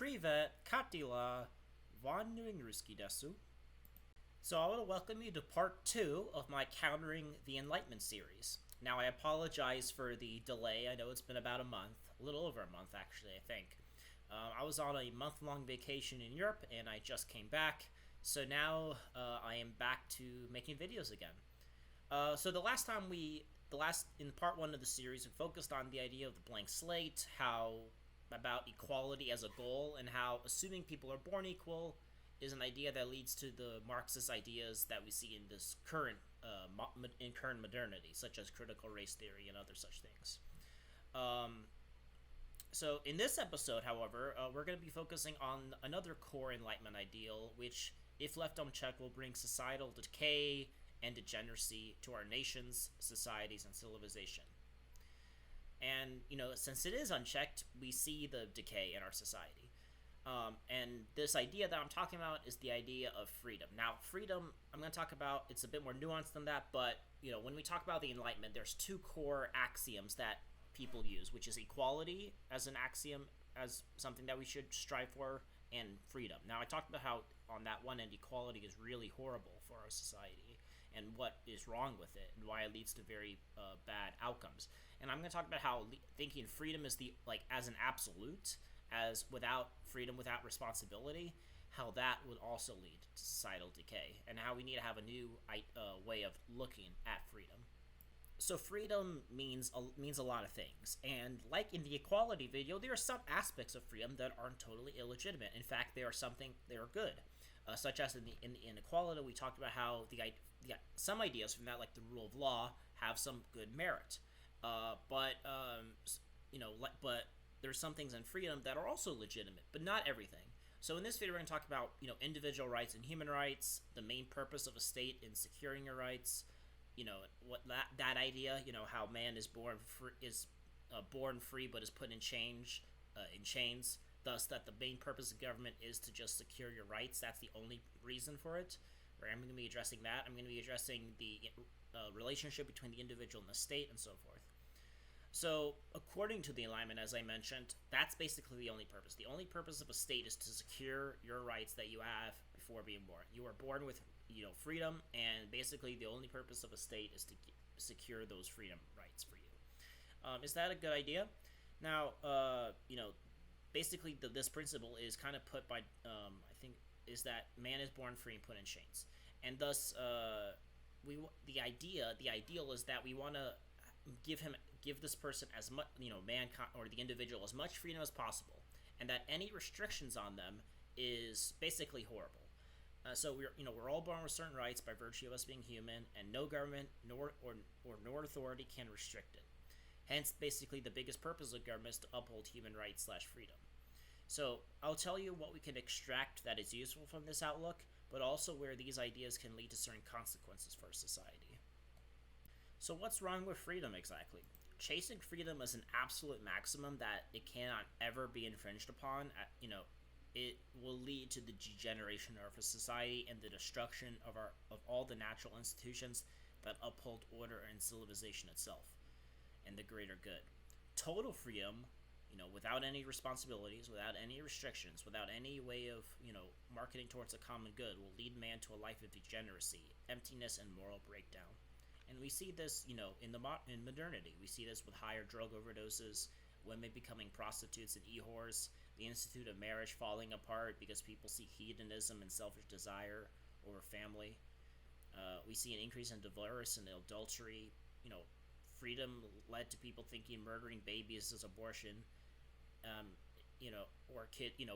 Privet, Katila, Von Nuingruski Desu. So I want to welcome you to part 2 of my Countering the Enlightenment series. Now I apologize for the delay. I know it's been about a month, a little over a month actually, I think. I was on a month-long vacation in Europe and I just came back. So now I am back to making videos again. So in part 1 of the series, we focused on the idea of the blank slate, how about equality as a goal, and how assuming people are born equal is an idea that leads to the Marxist ideas that we see in this current modernity, such as critical race theory and other such things. So in this episode, however, we're going to be focusing on another core Enlightenment ideal, which, if left unchecked, will bring societal decay and degeneracy to our nations, societies, and civilization. And, since it is unchecked, we see the decay in our society. And this idea that I'm talking about is the idea of freedom. Now, freedom, I'm going to talk about, it's a bit more nuanced than that, but, when we talk about the Enlightenment, there's two core axioms that people use, which is equality as an axiom, as something that we should strive for, and freedom. Now, I talked about how, on that one end, equality is really horrible for our society, and what is wrong with it, and why it leads to very bad outcomes. And I'm going to talk about how thinking freedom is as an absolute, as without freedom, without responsibility, how that would also lead to societal decay, and how we need to have a new way of looking at freedom. So freedom means a lot of things, and like in the equality video, there are some aspects of freedom that aren't totally illegitimate. In fact, they are good, such as in the inequality, we talked about how some ideas from that, like the rule of law, have some good merit, but there's some things in freedom that are also legitimate, but not everything. So in this video, we're going to talk about individual rights and human rights, the main purpose of a state in securing your rights. What that idea, how man is born free but is put in chains, thus that the main purpose of government is to just secure your rights. That's the only reason for it. Right? I'm going to be addressing that. I'm going to be addressing the relationship between the individual and the state, and so forth. So, according to the Enlightenment, as I mentioned, that's basically the only purpose. The only purpose of a state is to secure your rights that you have before being born. You are born with, freedom, and basically the only purpose of a state is to secure those freedom rights for you. Is that a good idea? Now, basically this principle is kind of put by, I think, is that man is born free and put in chains, and thus the ideal is that we want to give this person as much, mankind or the individual, as much freedom as possible, and that any restrictions on them is basically horrible. So we're all born with certain rights by virtue of us being human, and no government nor authority can restrict it. Hence, basically, the biggest purpose of government is to uphold human rights / freedom. So I'll tell you what we can extract that is useful from this outlook, but also where these ideas can lead to certain consequences for society. So what's wrong with freedom exactly? Chasing freedom is an absolute maximum that it cannot ever be infringed upon. It will lead to the degeneration of our society and the destruction of all the natural institutions that uphold order and civilization itself, and the greater good. Total freedom, without any responsibilities, without any restrictions, without any way of, marketing towards a common good, will lead man to a life of degeneracy, emptiness, and moral breakdown. And we see this, in modernity. We see this with higher drug overdoses, women becoming prostitutes and e-whores, the institute of marriage falling apart because people seek hedonism and selfish desire over family. We see an increase in divorce and adultery. Freedom led to people thinking murdering babies is abortion.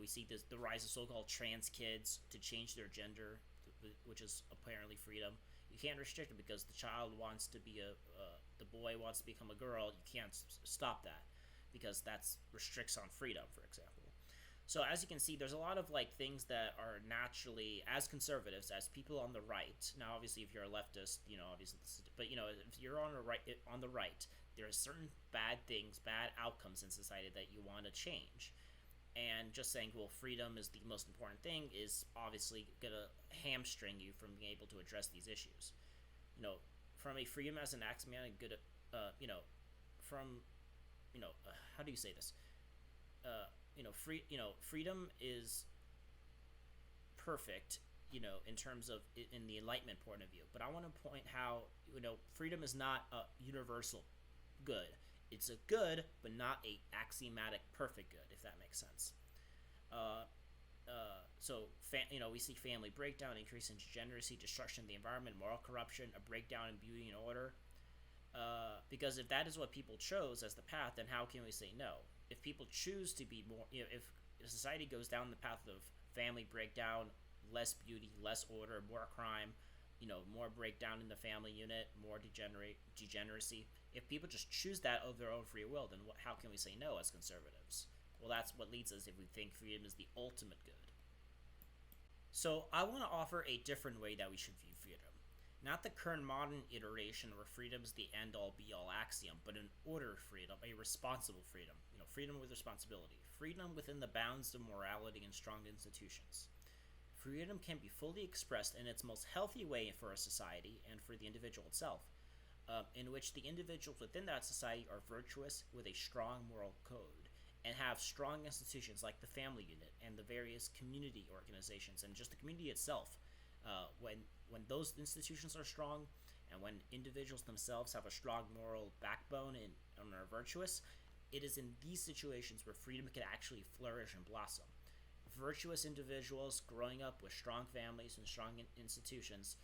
We see the rise of so-called trans kids to change their gender, which is apparently freedom. You can't restrict it because the child wants to be the boy wants to become a girl. You can't stop that because that restricts on freedom, for example. So as you can see, there's a lot of things that are naturally, as conservatives, as people on the right. Now, obviously, if you're a leftist, obviously, if you're on the right, there are certain bad things, bad outcomes in society that you want to change. And just saying, well, freedom is the most important thing is obviously going to hamstring you from being able to address these issues. From a freedom as an axiom, how do you say this? freedom is perfect, in terms of in the Enlightenment point of view. But I want to point how freedom is not a universal good. It's a good, but not a axiomatic perfect good, if that makes sense. Uh, we see family breakdown, increase in degeneracy, destruction of the environment, moral corruption, a breakdown in beauty and order. Because if that is what people chose as the path, then how can we say no? If people choose to be more, if society goes down the path of family breakdown, less beauty, less order, more crime, more breakdown in the family unit, more degeneracy. If people just choose that of their own free will, then how can we say no as conservatives? Well, that's what leads us if we think freedom is the ultimate good. So I want to offer a different way that we should view freedom. Not the current modern iteration where freedom is the end-all be-all axiom, but an ordered freedom, a responsible freedom. Freedom with responsibility. Freedom within the bounds of morality and strong institutions. Freedom can be fully expressed in its most healthy way for a society and for the individual itself, in which the individuals within that society are virtuous with a strong moral code and have strong institutions like the family unit and the various community organizations and just the community itself. When those institutions are strong and when individuals themselves have a strong moral backbone and are virtuous, it is in these situations where freedom can actually flourish and blossom. Virtuous individuals growing up with strong families and strong institutions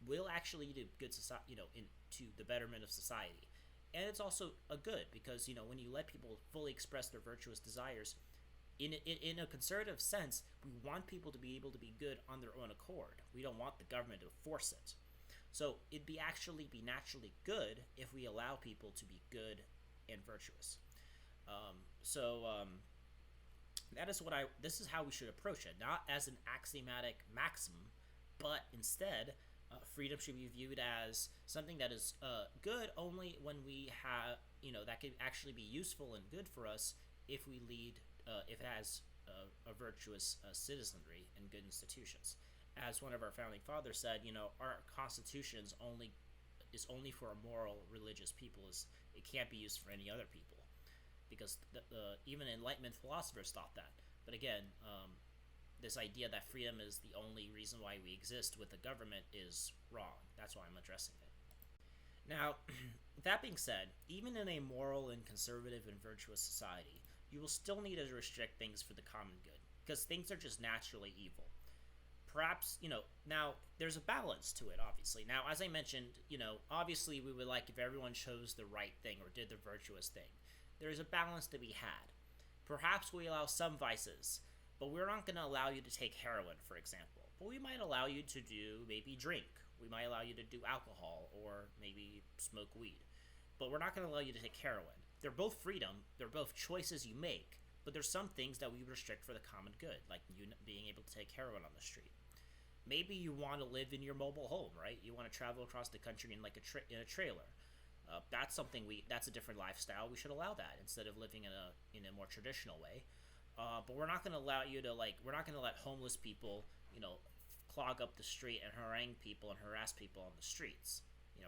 will actually do good society, into the betterment of society. And it's also a good because when you let people fully express their virtuous desires, in a conservative sense, we want people to be able to be good on their own accord. We don't want the government to force it. So it'd be naturally good if we allow people to be good and virtuous. This is how we should approach it, not as an axiomatic maximum, but instead, freedom should be viewed as something that is good only when we have, that could actually be useful and good for us if we lead, if it has a virtuous citizenry and good institutions. As one of our founding fathers said, our Constitution is only for a moral, religious people. It can't be used for any other people. Because even Enlightenment philosophers thought that. But again, this idea that freedom is the only reason why we exist with the government is wrong. That's why I'm addressing it. Now, that being said, even in a moral and conservative and virtuous society, you will still need to restrict things for the common good, because things are just naturally evil. Perhaps, now there's a balance to it, obviously. Now, as I mentioned, obviously we would like if everyone chose the right thing or did the virtuous thing. There is a balance to be had. Perhaps we allow some vices, but we're not going to allow you to take heroin, for example. But we might allow you to maybe drink. We might allow you to do alcohol or maybe smoke weed. But we're not going to allow you to take heroin. They're both freedom. They're both choices you make. But there's some things that we restrict for the common good, like you being able to take heroin on the street. Maybe you want to live in your mobile home, right? You want to travel across the country in in a trailer. That's a different lifestyle. We should allow that instead of living in a more traditional way. But we're not going to allow you to we're not going to let homeless people, clog up the street and harangue people and harass people on the streets.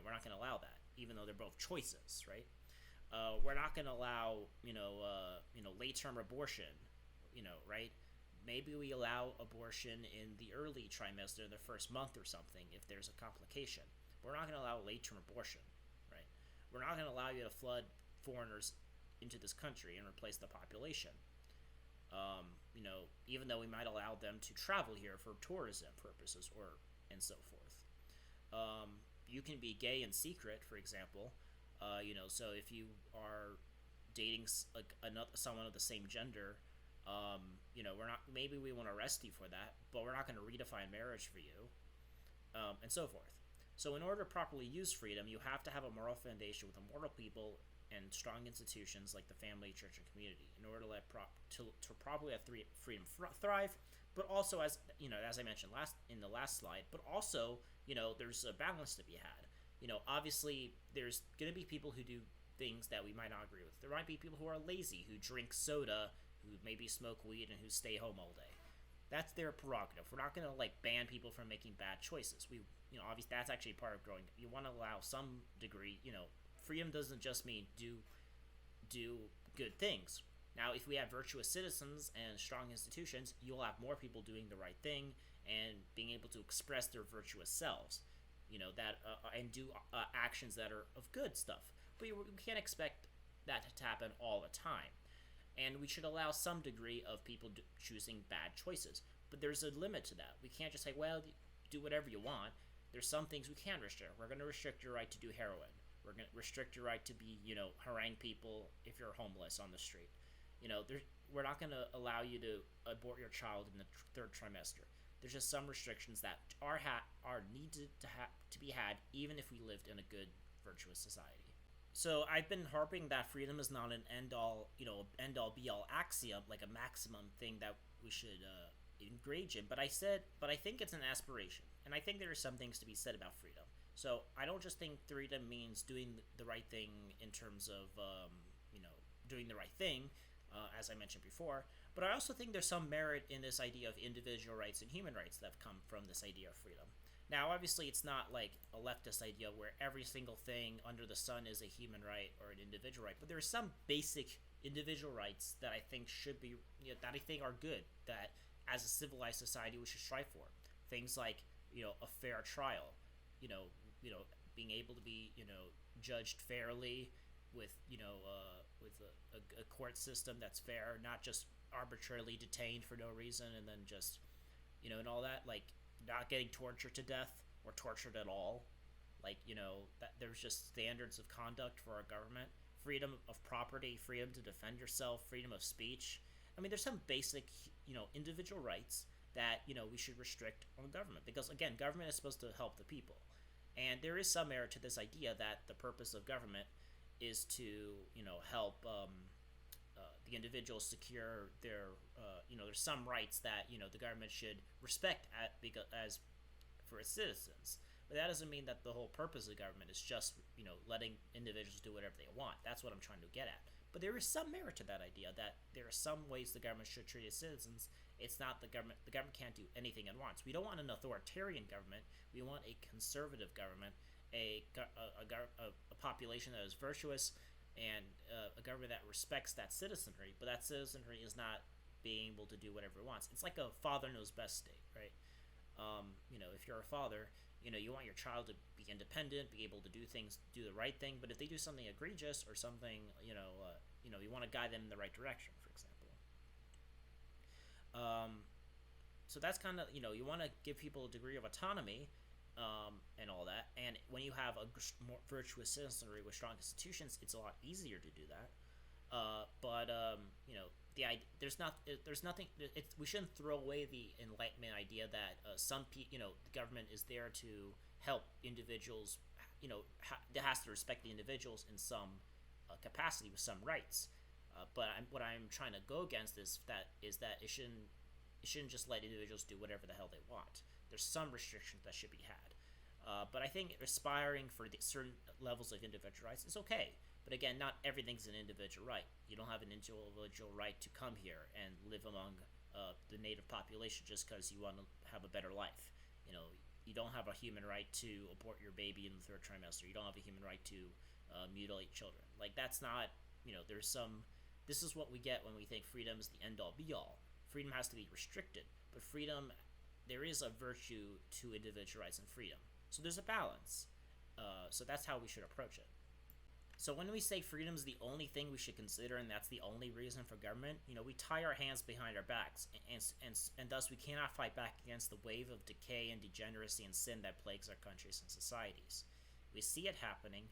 We're not going to allow that, even though they're both choices, right? We're not going to allow, late-term abortion, right? Maybe we allow abortion in the early trimester, in the first month or something, if there's a complication. We're not going to allow late-term abortion. We're not going to allow you to flood foreigners into this country and replace the population. Even though we might allow them to travel here for tourism purposes and so forth. You can be gay in secret, for example. So if you are dating someone of the same gender, maybe we want to arrest you for that, but we're not going to redefine marriage for you, and so forth. So in order to properly use freedom, you have to have a moral foundation with moral people and strong institutions like the family, church, and community in order to properly have freedom thrive. But also, as I mentioned in the last slide, but also, there's a balance to be had. Obviously, there's going to be people who do things that we might not agree with. There might be people who are lazy, who drink soda, who maybe smoke weed, and who stay home all day. That's their prerogative. We're not going to ban people from making bad choices. Obviously that's actually part of growing. You want to allow some degree. Freedom doesn't just mean do good things. Now, if we have virtuous citizens and strong institutions, you'll have more people doing the right thing and being able to express their virtuous selves, and do actions that are of good stuff. But we can't expect that to happen all the time, and we should allow some degree of people choosing bad choices. But there's a limit to that. We can't just say, well, do whatever you want. There's some things we can restrict. We're going to restrict your right to do heroin. We're going to restrict your right to be, harangue people if you're homeless on the street. We're not going to allow you to abort your child in the third trimester. There's just some restrictions that are needed to be had, even if we lived in a good, virtuous society. So I've been harping that freedom is not an end all be all axiom, like a maximum thing that we should engage in. But I think it's an aspiration, and I think there are some things to be said about freedom. So I don't just think freedom means doing the right thing in terms of doing the right thing, as I mentioned before. But I also think there's some merit in this idea of individual rights and human rights that have come from this idea of freedom. Now, obviously, it's not like a leftist idea where every single thing under the sun is a human right or an individual right, but there are some basic individual rights that I think should be, that I think are good, that as a civilized society we should strive for. Things like, a fair trial, being able to be, judged fairly with, with a court system that's fair, not just arbitrarily detained for no reason and then just, and all that, like not getting tortured to death or tortured at all. Like, that there's just standards of conduct for our government. Freedom of property, freedom to defend yourself, freedom of speech. I mean, there's some basic, individual rights that, we should restrict on government. Because, again, government is supposed to help the people. And there is some merit to this idea that the purpose of government is to, help the individuals secure their, there's some rights that, the government should respect as for its citizens. But that doesn't mean that the whole purpose of government is just, letting individuals do whatever they want. That's what I'm trying to get at. But there is some merit to that idea that there are some ways the government should treat its citizens. It's not the government. The government can't do anything it wants. We don't want an authoritarian government. We want a conservative government, a population that is virtuous, and a government that respects that citizenry. But that citizenry is not being able to do whatever it wants. It's like a father knows best state, right? If you're a father, you want your child to be independent, be able to do things, do the right thing. But if they do something egregious or something, you want to guide them in the right direction, for example. So that's kind of, you want to give people a degree of autonomy, and all that. And when you have a more virtuous citizenry with strong institutions, it's a lot easier to do that. There's nothing. We shouldn't throw away the Enlightenment idea that the government is there to help individuals. It has to respect the individuals in some capacity with some rights. But what I'm trying to go against is that it shouldn't just let individuals do whatever the hell they want. There's some restrictions that should be had. But I think aspiring for certain levels of individual rights is okay. But again, not everything's an individual right. You don't have an individual right to come here and live among the native population just because you want to have a better life. You don't have a human right to abort your baby in the third trimester. You don't have a human right to mutilate children. Like, that's not, there's some, this is what we get when we think freedom is the end-all be-all. Freedom has to be restricted. But freedom, there is a virtue to individual rights and freedom. So there's a balance. So that's how we should approach it. So when we say freedom is the only thing we should consider and that's the only reason for government, we tie our hands behind our backs, and thus we cannot fight back against the wave of decay and degeneracy and sin that plagues our countries and societies. We see it happening,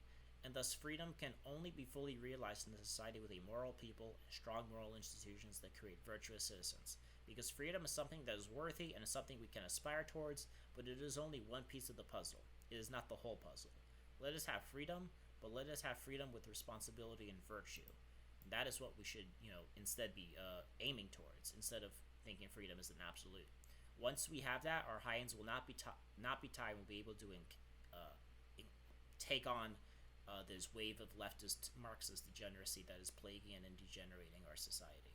and thus freedom can only be fully realized in a society with a moral people and strong moral institutions that create virtuous citizens. Because freedom is something that is worthy and is something we can aspire towards, but it is only one piece of the puzzle. It is not the whole puzzle. Let us have freedom, but let us have freedom with responsibility and virtue. And that is what we should, instead be aiming towards, instead of thinking freedom is an absolute. Once we have that, our hands will not be tied. We'll be able to take on this wave of leftist Marxist degeneracy that is plaguing and degenerating our society.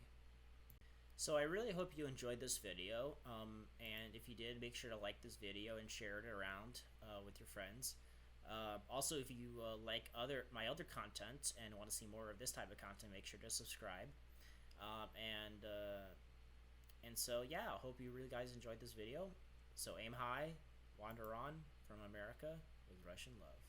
So I really hope you enjoyed this video, and if you did, make sure to like this video and share it around with your friends. Also, if you like my other content and want to see more of this type of content, make sure to subscribe. And so yeah, I hope you really guys enjoyed this video. So aim high, wander on from America with Russian love.